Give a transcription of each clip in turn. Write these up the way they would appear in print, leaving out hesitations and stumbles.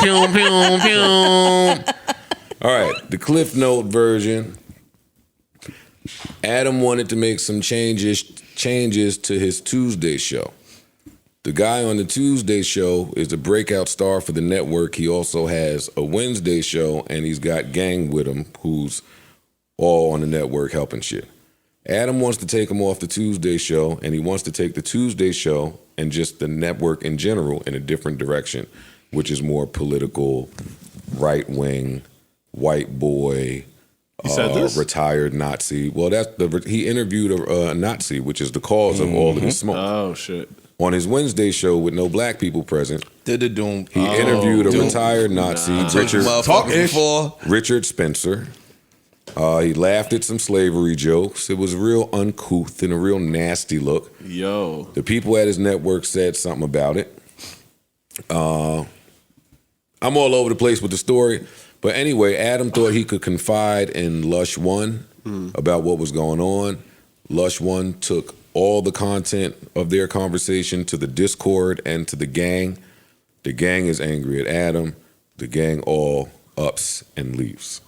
Pew, pew, pew. All right, the Cliff Note version. Adam wanted to make some changes to his Tuesday show. The guy on the Tuesday show is a breakout star for the network. He also has a Wednesday show, and he's got gang with him who's all on the network helping shit. Adam wants to take him off the Tuesday show, and he wants to take the Tuesday show and just the network in general in a different direction, which is more political, right-wing, white boy, retired Nazi. Well, he interviewed a Nazi, which is the cause of all of this smoke. Oh, shit. On his Wednesday show with no black people present, he interviewed a retired Nazi, Richard Spencer. He laughed at some slavery jokes. It was real uncouth and a real nasty look. Yo. The people at his network said something about it. I'm all over the place with the story. But anyway, Adam thought he could confide in Lush One about what was going on. Lush One took all the content of their conversation to the Discord and to the gang. The gang is angry at Adam. The gang all ups and leaves.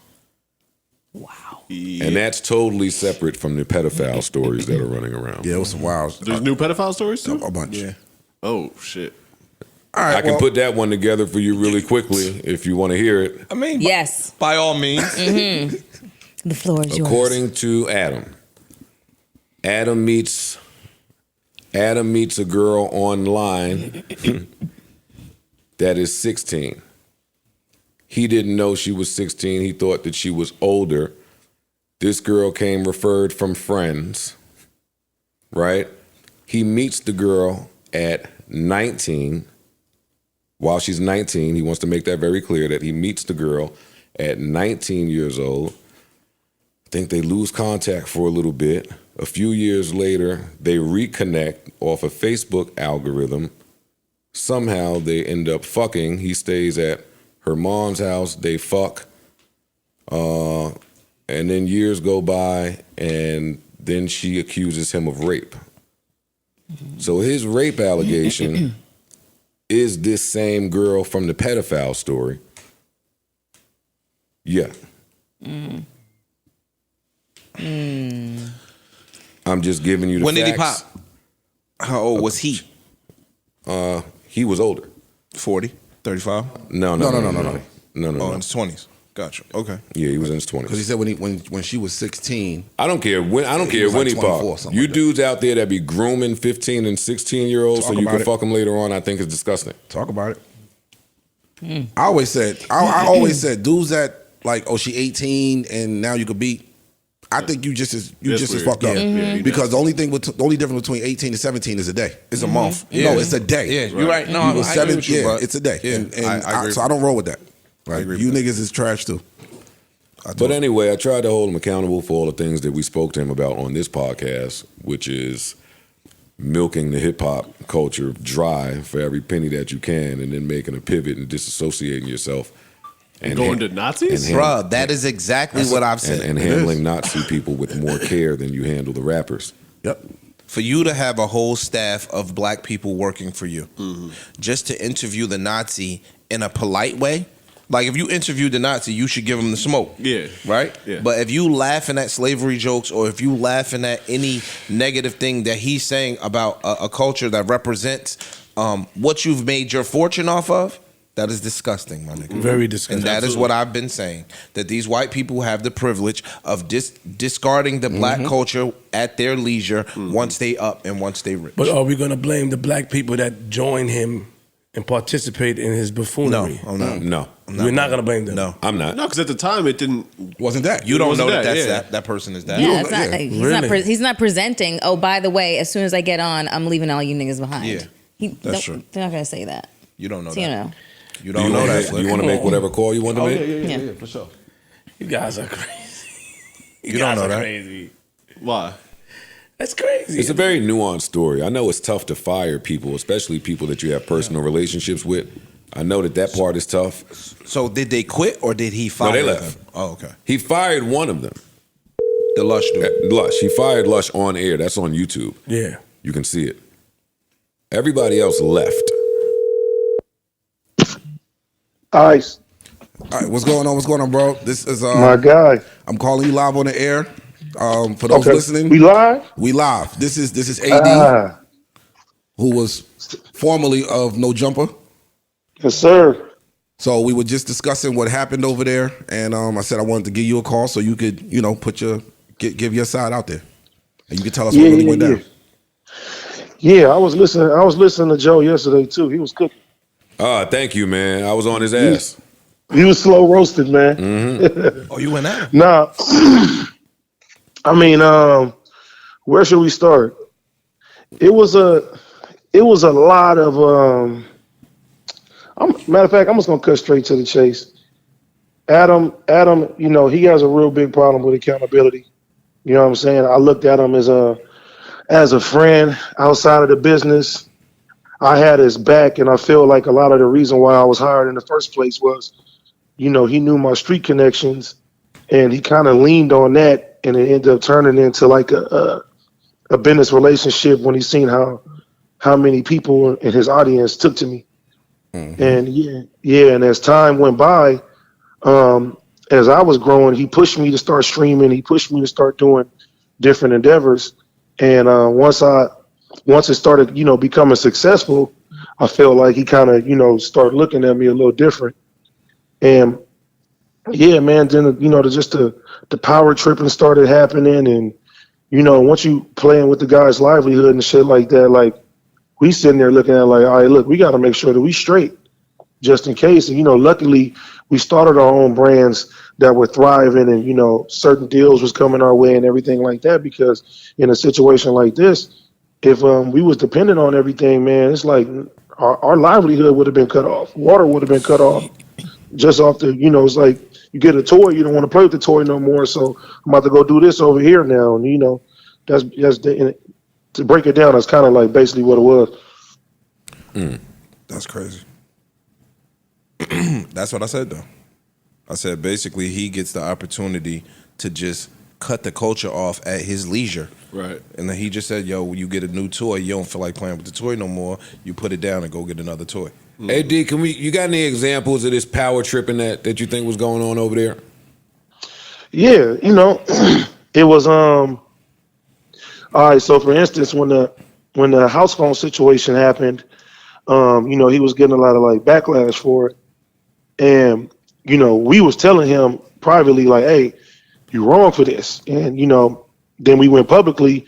Wow. Yeah. And that's totally separate from the pedophile stories that are running around. Yeah, it was some wild. There's new pedophile stories too? A bunch. Yeah. Oh, shit. All right, I can put that one together for you really quickly if you want to hear it. I mean, yes. By all means. The floor is yours. According to Adam, Adam meets a girl online that is 16. He didn't know she was 16. He thought that she was older. This girl came referred from friends, right? He meets the girl at 19. While she's 19, he wants to make that very clear that he meets the girl at 19 years old. I think they lose contact for a little bit. A few years later, they reconnect off a Facebook algorithm. Somehow they end up fucking. He stays at her mom's house. They fuck. And then years go by, and then she accuses him of rape. So his rape allegation is this same girl from the pedophile story. Yeah. I'm just giving you the When facts. did he pop? How old was he? He was older. 40? 35? No. Oh, in his 20s. Gotcha. Okay. Yeah, he was in his 20s. Because he said when she was 16. I don't care when. I don't care was when like he 24 or popped. something You like that. dudes out there that be grooming 15 and 16-year-olds so you about can it. fuck them later on, I think is disgusting. Talk about it. I always said, dudes that like, oh, she 18 and now you could beat. I think you just as weird. fucked up. Yeah, because the only difference between 18 and 17 is a day. It's a month. No, it's a day. Yeah, you're right. No, I agree with you, but it's a day. Yeah, and I agree. so I don't roll with that. Like, agree you with niggas is trash too. But anyway, I tried to hold him accountable for all the things that we spoke to him about on this podcast, which is milking the hip-hop culture dry for every penny that you can and then making a pivot and disassociating yourself. And Going to Nazis? Bruh, that is exactly what I've said. And handling Nazi people with more care than you handle the rappers. Yep. For you to have a whole staff of black people working for you, just to interview the Nazi in a polite way, like if you interviewed the Nazi, you should give him the smoke. Yeah. Right? Yeah. But if you laughing at slavery jokes or if you laughing at any negative thing that he's saying about a culture that represents what you've made your fortune off of, that is disgusting, my nigga. Very disgusting. And that is what I've been saying. That these white people have the privilege of discarding the black culture at their leisure once they up and once they rich. But are we going to blame the black people that join him and participate in his buffoonery? No, I'm not. No. We're not going to blame them. No. I'm not. No, because at the time it Wasn't that? You don't wasn't know that, that's that person is that. Yeah, it's not, Really? he's not presenting, oh, by the way, as soon as I get on, I'm leaving all you niggas behind. Yeah, that's true. They're not going to say that. You don't know So, that. you know. You don't know that. You want to make whatever call you want to make? Yeah, for sure. You guys are crazy. You don't know that. Crazy. Why? That's crazy. It's a very nuanced story. I know it's tough to fire people, especially people that you have personal relationships with. I know that part is tough. So did they quit or did he fire No, they left. them? Oh, okay. He fired one of them. The Lush dude. Lush. He fired Lush on air. That's on YouTube. Yeah. You can see it. Everybody else left. Ice, All right, what's going on? What's going on, bro? This is my guy. I'm calling you live on the air. For those Okay, listening, we live? we live. This is AD, Ah, who was formerly of No Jumper. yes, sir. So we were just discussing what happened over there, and I said I wanted to give you a call so you could, put give your side out there, and you could tell us what really went down. Yeah, I was listening. I was listening to Joe yesterday too. He was cooking. Thank you, man. I was on his ass. He was slow roasted, man. Oh, you went out? Nah, I mean, where should we start? It was a lot of. Matter of fact, I'm just gonna cut straight to the chase. Adam, he has a real big problem with accountability. You know what I'm saying? I looked at him as a friend outside of the business. I had his back, and I feel like a lot of the reason why I was hired in the first place was, he knew my street connections, and he kind of leaned on that, and it ended up turning into like a business relationship when he seen how many people in his audience took to me. Mm-hmm. And and as time went by, as I was growing, he pushed me to start streaming. He pushed me to start doing different endeavors. And once it started, becoming successful, I felt like he kind of, started looking at me a little different. And yeah, man, then the power tripping started happening, and once you playing with the guy's livelihood and shit like that, like we sitting there looking at it like, all right, look, we got to make sure that we straight just in case. And luckily we started our own brands that were thriving, and certain deals was coming our way and everything like that. Because in a situation like this, if we was dependent on everything, man, it's like our livelihood would have been cut off. Water would have been cut off just off the, it's like you get a toy, you don't want to play with the toy no more. So I'm about to go do this over here now. And, to break it down, that's kind of like basically what it was. That's crazy. That's what I said, though. I said basically he gets the opportunity to just cut the culture off at his leisure. Right. And then he just said, yo, when you get a new toy, you don't feel like playing with the toy no more. You put it down and go get another toy. Hey, D, you got any examples of this power tripping that you think was going on over there? Yeah, it was all right. So for instance, when the house phone situation happened, he was getting a lot of like backlash for it, and we was telling him privately like, hey, you're wrong for this, and then we went publicly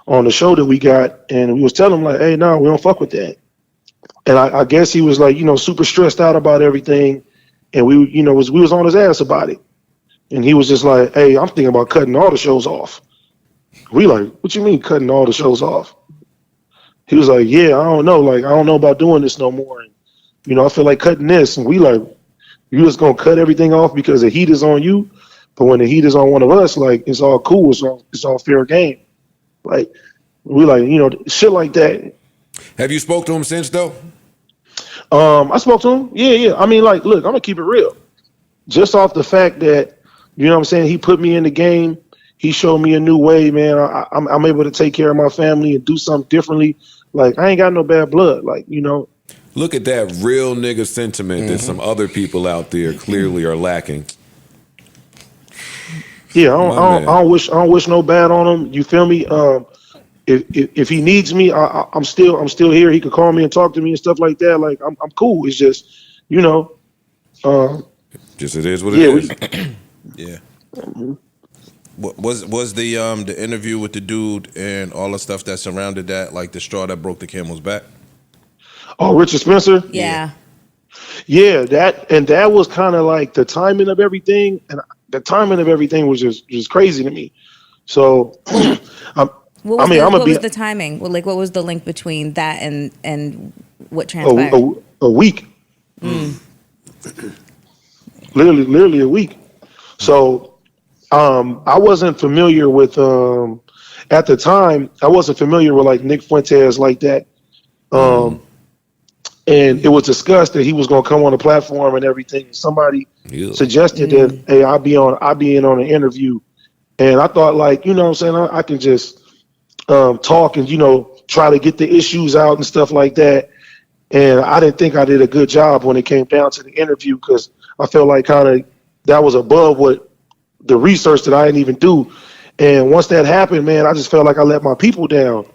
on the show that we got, and we was telling him like, hey, no, we don't fuck with that. And I guess he was like, super stressed out about everything, and we was on his ass about it. And he was just like, hey, I'm thinking about cutting all the shows off. We like, what you mean cutting all the shows off? He was like, yeah, I don't know. Like, I don't know about doing this no more. And, I feel like cutting this. And we like, you just going to cut everything off because the heat is on you? But when the heat is on one of us, like, it's all cool. It's all fair game. Like, we like, shit like that. Have you spoke to him since, though? I spoke to him. Yeah. I mean, like, look, I'm going to keep it real. Just off the fact that, what I'm saying, he put me in the game. He showed me a new way, man. I'm able to take care of my family and do something differently. Like, I ain't got no bad blood. Like, Look at that real nigga sentiment that some other people out there clearly are lacking. Yeah, I don't wish no bad on him. You feel me? If he needs me, I'm still here. He could call me and talk to me and stuff like that. Like, I'm cool. It's just, just it is what it is. Yeah. Was the interview with the dude and all the stuff that surrounded that like the straw that broke the camel's back? Oh, Richard Spencer? Yeah. Yeah, that was kind of like the timing of everything, and the timing of everything was just crazy to me. So, what was the timing? Well, like, what was the link between that and what transpired? A week. Literally a week. So, I wasn't familiar with at the time. I wasn't familiar with like Nick Fuentes like that. And it was discussed that he was going to come on the platform and everything. Somebody suggested that, hey, I'll be in on an interview. And I thought, like, what I'm saying, I can just talk and, try to get the issues out and stuff like that. And I didn't think I did a good job when it came down to the interview because I felt like kind of that was above what the research that I didn't even do. And once that happened, man, I just felt like I let my people down.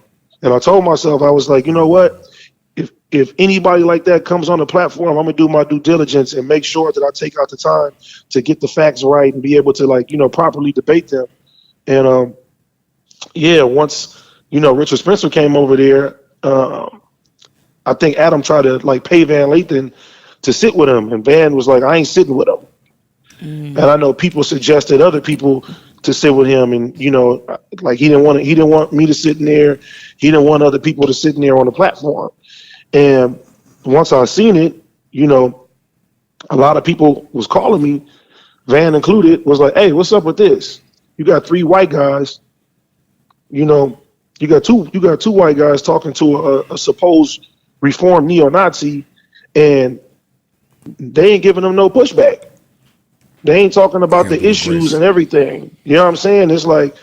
And I told myself, I was like, you know what? If anybody like that comes on the platform, I'm gonna do my due diligence and make sure that I take out the time to get the facts right and be able to, like, you know, properly debate them. And once, you know, Richard Spencer came over there, I think Adam tried to like pay Van Lathan to sit with him, and Van was like, I ain't sitting with him. And I know people suggested other people to sit with him, and you know, like he didn't want me to sit in there. He didn't want other people to sit in there on the platform. And once I seen it, you know, a lot of people was calling me, Van included, was like, hey, what's up with this? You got 3 white guys, you know, you got two white guys talking to a supposed reformed neo-Nazi, and they ain't giving them no pushback. They ain't talking about the issues and everything. You know what I'm saying? It's like,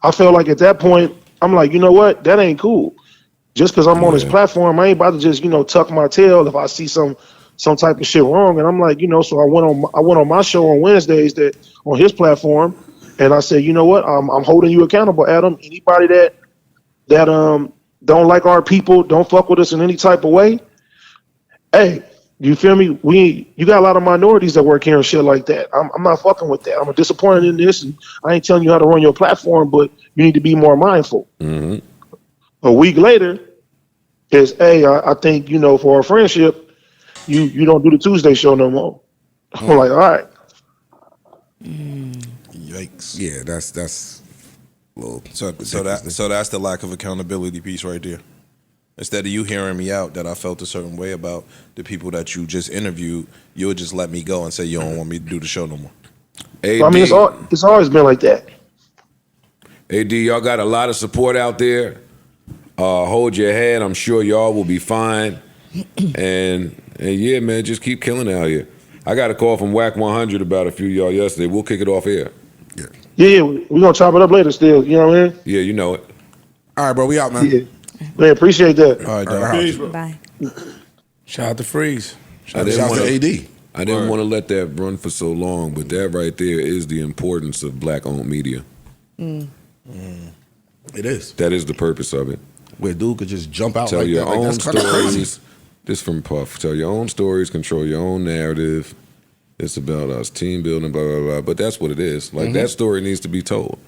I felt like at that point, I'm like, you know what? That ain't cool. Just because I'm on this platform, I ain't about to just, you know, tuck my tail if I see some type of shit wrong. And I'm like, you know, so I went on my show on Wednesdays that on his platform, and I said, you know what? I'm holding you accountable, Adam. Anybody that don't like our people, don't fuck with us in any type of way. Hey, you feel me? You got a lot of minorities that work here and shit like that. I'm not fucking with that. I'm disappointed in this, and I ain't telling you how to run your platform, but you need to be more mindful. Mm-hmm. A week later is, hey, I think, you know, for our friendship, you don't do the Tuesday show no more. I'm like, all right. Yikes. Yeah, that's a little. So that's the lack of accountability piece right there. Instead of you hearing me out that I felt a certain way about the people that you just interviewed, you'll just let me go and say you don't want me to do the show no more. AD, I mean, it's always been like that. AD, y'all got a lot of support out there. Hold your head. I'm sure y'all will be fine. And yeah, man, just keep killing it out here. I got a call from Whack 100 about a few of y'all yesterday. We'll kick it off here. Yeah, we're going to chop it up later still. You know what I mean? Yeah, you know it. All right, bro, we out, man. Yeah. Man, appreciate that. All right, dog. Peace, bro. Bye. Shout out to Freeze. I Shout out to AD. I didn't want to let that run for so long, but that right there is the importance of black-owned media. It is. That is the purpose of it. Where dude could just jump out Tell like your that. Like, own that's kind of stories. crazy. This from Puff. Tell your own stories, control your own narrative. It's about us, team building, blah, blah, blah. But that's what it is. Like, that story needs to be told.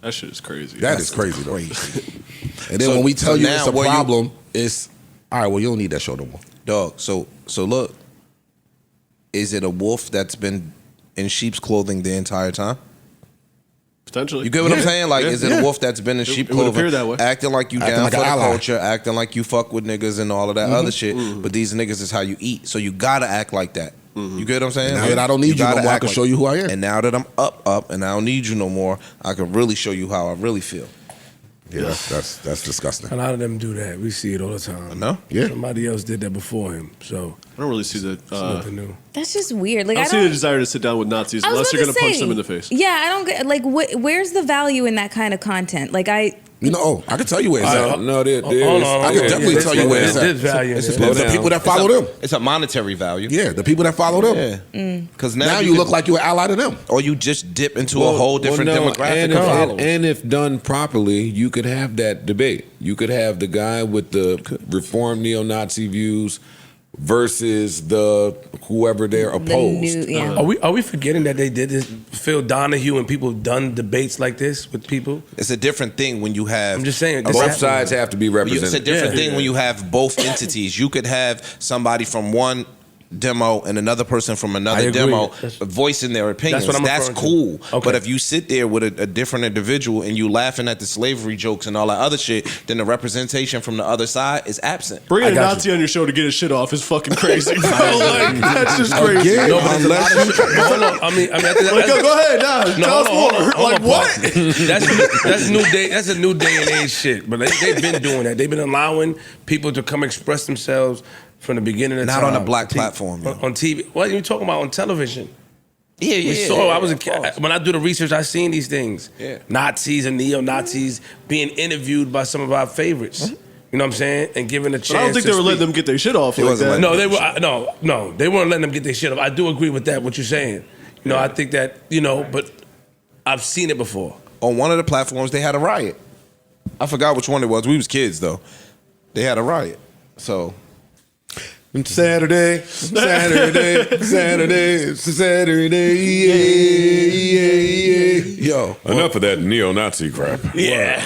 That shit is crazy. That is crazy, though. And then when we tell you it's a problem, it's, all right, well, you don't need that show no more. Dog, so look, is it a wolf that's been in sheep's clothing the entire time? Potentially. You get what I'm saying? Like, is it a wolf that's been in sheep it would clothing, appear that way. acting like you Acting down like for an the ally. culture, acting like you fuck with niggas and all of that other shit, but these niggas is how you eat, so you gotta act like that. You get what I'm saying? Now that I don't need you no gotta more, I act can show you who I am. And now that I'm up, and I don't need you no more, I can really show you how I really feel. Yeah, that's disgusting. A lot of them do that. We see it all the time. I know. Yeah. Somebody else did that before him, so I don't really see the. it's nothing new. That's just weird. Like, I I don't see don't the desire to sit down with Nazis I was unless you're about gonna to punch say, them in the face. Yeah, I don't get, like, where's the value in that kind of content? Like, You know, I can tell you where it's at. No, there is. I can definitely tell you where it's There's at. value in It's it. Slow The down. people that follow them. It's a monetary value. Yeah, the people that follow them. Yeah. Because Now you look like you're an ally to them. or you just dip into a whole different demographic of followers. And if done properly, you could have that debate. You could have the guy with the reformed neo-Nazi views versus the whoever they're opposed. Are we forgetting that they did this? Phil Donahue and people have done debates like this with people. It's a different thing when you have. I'm just saying, Both sides have to be It's a represented. different thing when you have both entities. You could have somebody from one demo and another person from I another agree. demo That's- voicing their opinions. what I'm That's referring to. cool. Okay. But if you sit there with a different individual and you laughing at the slavery jokes and all that other shit, then the representation from the other side is absent. Bringing a got Nazi on your show to get his shit off is fucking crazy. Bro. Like, that's just crazy. Again, No, but there's a lot of shit. Hold on. I mean, Like, go ahead. Nah, tell us more. Like, what? That's new day. That's a new day and age shit. But they've been doing that. They've been allowing people to come express themselves from the beginning of Not time. on a black platform, yo. On TV. What are you talking about? On television. Yeah, We saw. I was a kid. When I do the research, I seen these things. Yeah. Nazis and neo-Nazis being interviewed by some of our favorites. You know what I'm saying? And giving a chance. But I don't think to they were letting speak. them get their shit off like wasn't that. No, they were no, they weren't letting them get their shit off. I do agree with that. What you're saying. You know, I think that but I've seen it before. On one of the platforms, they had a riot. I forgot which one it was. We was kids though. They had a riot. So. Saturday, yeah. Yo. Enough of that neo-Nazi crap. Yeah.